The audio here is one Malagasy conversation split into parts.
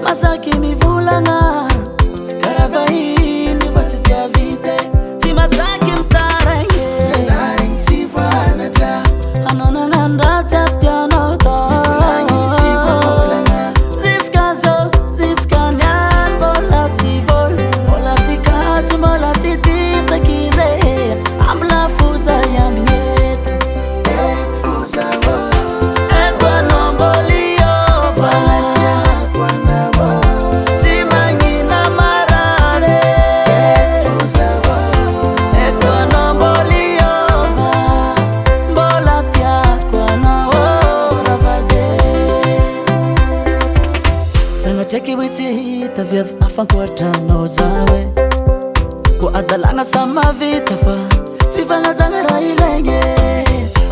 masaky mivolagna karaha vahiny fa tsy dia vita tsy masaky mitaregny milarigny tsy voanatra anao nagnano raha tsy aby tianao volagny tsy voavolagna ziska zao ziska niany mbola tsy vola mbola tsy katsy mbola tsy disaky izy ambla foza iamigny Sanatreky hoe tsy hita viavy afankoatranao zaho ko adalagna samy mahavita fa fifagnajagna raha ilaigny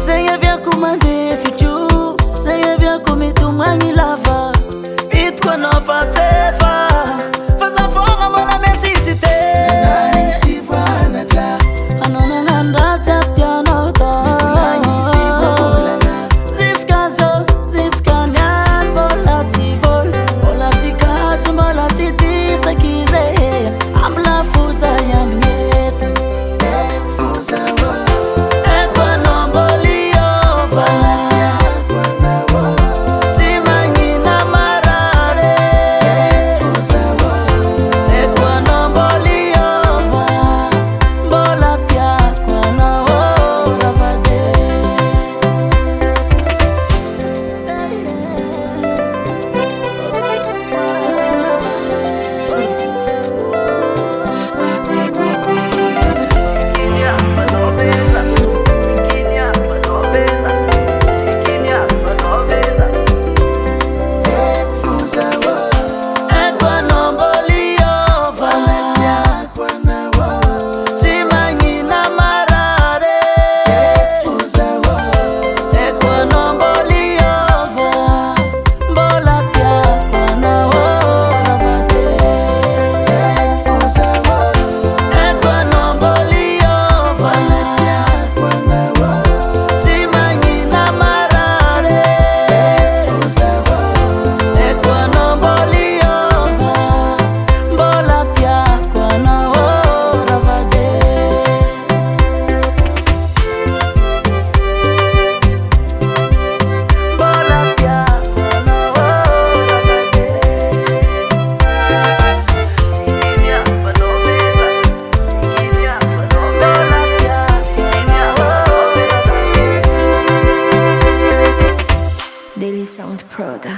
zegny aviako mandeha fitro zegny aviako mitomagny lava hitako anao fa tsefa fa za fogna mbola miasisite milarigny tsy voanatra anao nagnano raha tsy aby tianao volagny tsy voavolagna ziska zao ziska niany mbola tsy vola mbola tsy katsy mbola tsy disaky izy ambla foza iamigny Daily Sound Proda.